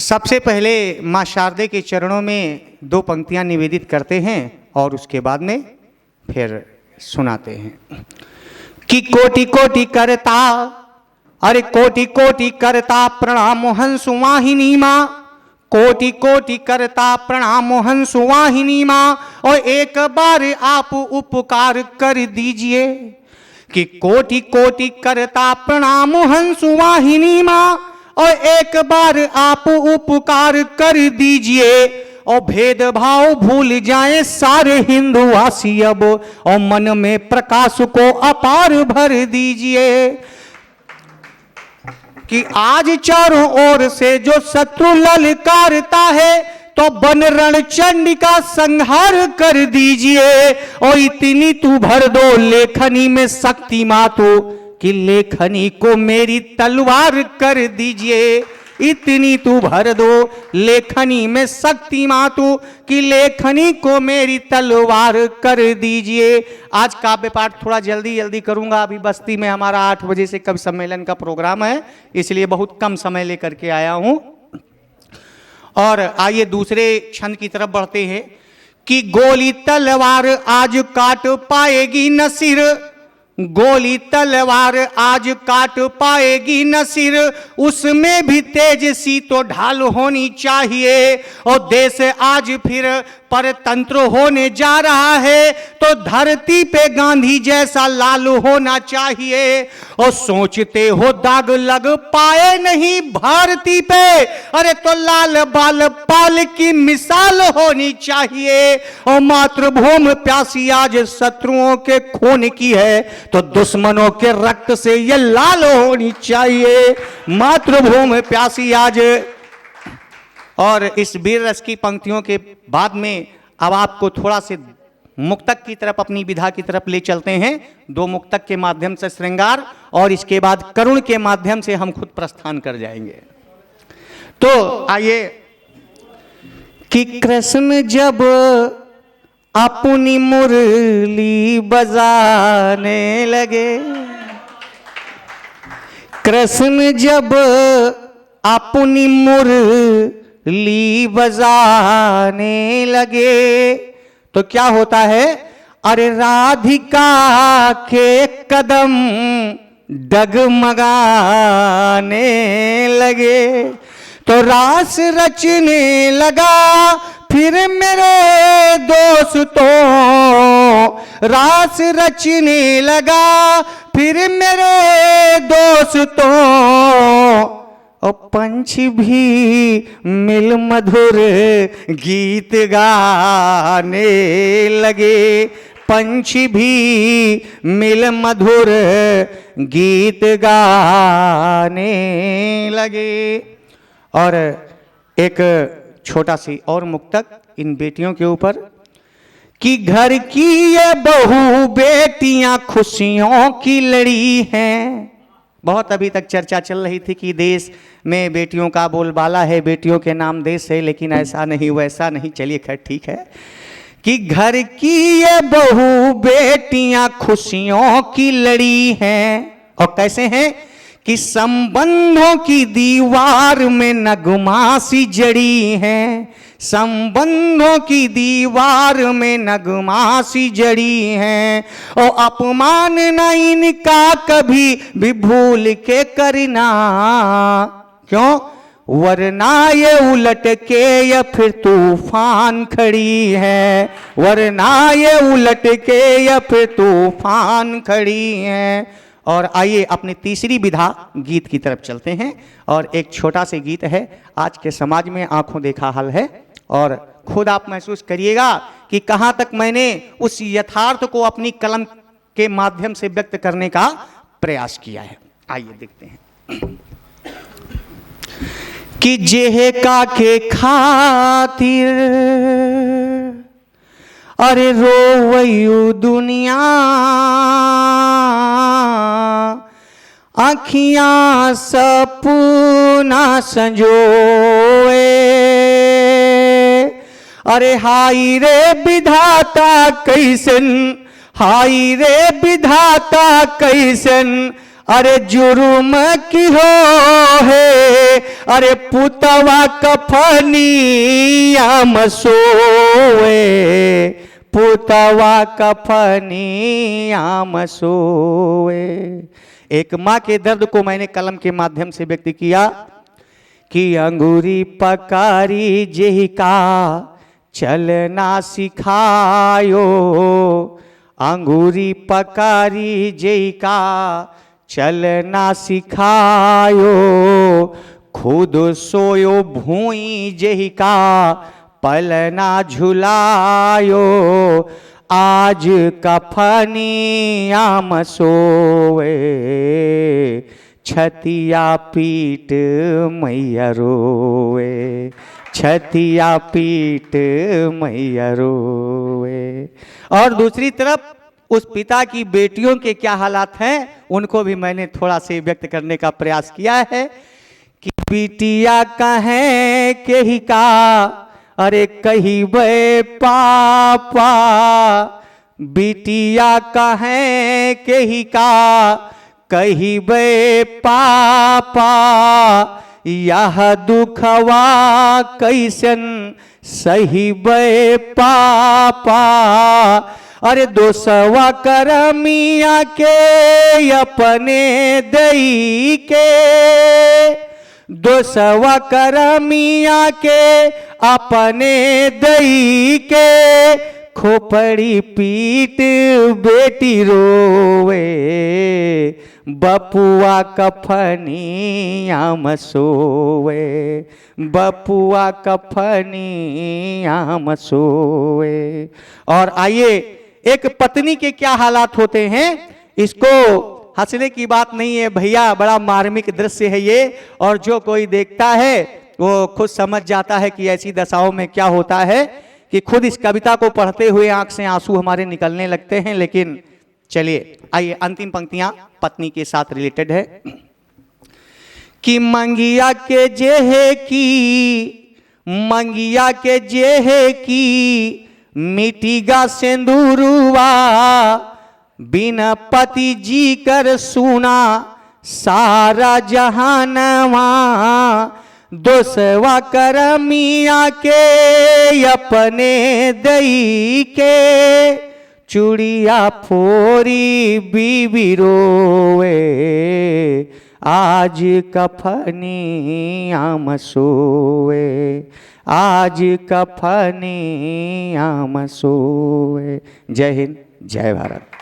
सबसे पहले माँ शारदे के चरणों में 2 पंक्तियां निवेदित करते हैं और उसके बाद में फिर सुनाते हैं कि कोटि कोटि करता, अरे कोटि कोटि करता प्रणाम हंसु वाहिनी माँ, कोटि कोटि करता प्रणाम हंसु वाहिनी माँ, और एक बार आप उपकार कर दीजिए कि कोटि कोटि करता प्रणाम हंसु वाहिनी माँ, और एक बार आप उपकार कर दीजिए और भेदभाव भूल जाएं सारे हिंदुवासी अब, और मन में प्रकाश को अपार भर दीजिए कि आज चारों ओर से जो शत्रु ललकारता है तो बन रणचंडी का संहार कर दीजिए, और इतनी तू भर दो लेखनी में शक्ति मातु कि लेखनी को मेरी तलवार कर दीजिए, इतनी तू भर दो लेखनी में शक्ति मातु कि लेखनी को मेरी तलवार कर दीजिए। आज काव्य पाठ थोड़ा जल्दी जल्दी करूंगा, अभी बस्ती में हमारा 8 बजे से कवि सम्मेलन का प्रोग्राम है, इसलिए बहुत कम समय लेकर के आया हूं। और आइए दूसरे छंद की तरफ बढ़ते हैं कि गोली तलवार आज काट पाएगी न सिर, गोली तलवार आज काट पाएगी न सिर, उसमें भी तेज सी तो ढाल होनी चाहिए, और देश आज फिर परतंत्र होने जा रहा है तो धरती पे गांधी जैसा लाल होना चाहिए, और सोचते हो दाग लग पाए नहीं भारती पे, अरे तो लाल बाल पाल की मिसाल होनी चाहिए, और मातृभूमि प्यासी आज शत्रुओं के खून की है तो दुश्मनों के रक्त से ये लाल होनी चाहिए, मातृभूमि प्यासी आज। और इस वीर रस की पंक्तियों के बाद में अब आपको थोड़ा से मुक्तक की तरफ, अपनी विधा की तरफ ले चलते हैं। 2 मुक्तक के माध्यम से श्रृंगार और इसके बाद करुण के माध्यम से हम खुद प्रस्थान कर जाएंगे। तो आइए कि कृष्ण जब अपनी मुरली बजाने लगे, कृष्ण जब अपनी मुरली बजाने लगे तो क्या होता है, अरे राधिका के कदम डगमगाने लगे, तो रास रचने लगा फिर मेरे दोस्तों, रास रचने लगा फिर मेरे दोस्तों, और पंछी भी मिल मधुर गीत गाने लगे, पंछी भी मिल मधुर गीत गाने लगे। और एक छोटा सी और मुक्तक इन बेटियों के ऊपर कि घर की ये बहू बेटियां खुशियों की लड़ी हैं। बहुत अभी तक चर्चा चल रही थी कि देश में बेटियों का बोलबाला है, बेटियों के नाम देश है, लेकिन ऐसा नहीं वैसा नहीं, चलिए खैर ठीक है कि घर की ये बहू बेटियां खुशियों की लड़ी हैं, और कैसे हैं कि संबंधों की दीवार में नगमा सी जड़ी हैं, संबंधों की दीवार में नगमा सी जड़ी हैं, और अपमान न इनका कभी भी भूल के करना, क्यों, वरना ये उलट के या फिर तूफान खड़ी है, वरना ये उलट के या फिर तूफान खड़ी है। और आइए अपनी तीसरी विधा गीत की तरफ चलते हैं, और एक छोटा सा गीत है, आज के समाज में आंखों देखा हाल है, और खुद आप महसूस करिएगा कि कहां तक मैंने उस यथार्थ को अपनी कलम के माध्यम से व्यक्त करने का प्रयास किया है। आइए देखते हैं कि जेहे का के खातिर अरे रोवयू दुनिया, आँखियाँ सपना संजोए, अरे हाय रे विधाता कैसन, हाय रे विधाता कैसन अरे जुर्म की हो है, अरे पुतवा कफनिया मसोए, पुतवा कफनिया मसोए। एक माँ के दर्द को मैंने कलम के माध्यम से व्यक्त किया कि अंगूरी पकारी जेहि का चलना सिखायो, अंगूरी पकारी जेहि का चलना सिखायो, खुद सोयो भूई जेहि का पलना झुलायो, आज कफनिया मसोए, छतिया पीट मैया रोए, छतिया पीट मैया रोए। और दूसरी तरफ उस पिता की बेटियों के क्या हालात हैं उनको भी मैंने थोड़ा से व्यक्त करने का प्रयास किया है कि बिटिया कहें के ही का, अरे कही बे पापा, बिटिया कहें के ही का कही बे पापा, यह दुखवा कैसन सही बे पापा, अरे दोसवा करमिया के अपने दई के, दोसवा करमिया के अपने दई के, खोपड़ी पीट बेटी रोवे, बपुआ कफनिया मसोए, बपुआ कफनिया मसोए। और आइए एक पत्नी के क्या हालात होते हैं, इसको हंसने की बात नहीं है भैया, बड़ा मार्मिक दृश्य है ये, और जो कोई देखता है वो खुद समझ जाता है कि ऐसी दशाओं में क्या होता है कि खुद इस कविता को पढ़ते हुए आंख से आंसू हमारे निकलने लगते हैं। लेकिन चलिए आइए, अंतिम पंक्तियां पत्नी के साथ रिलेटेड है कि मंगिया के जेहे की, मंगिया के जेहे की मिटीगा सिंदूरुआ, बिना पति जी कर सुना सारा जहानवा, दोसवा करमिया के अपने दई के, चूड़िया फोरी बीबी रोए, आज कफनिया मसोए, आज कफनिया मसोए। जय हिंद, जय भारत।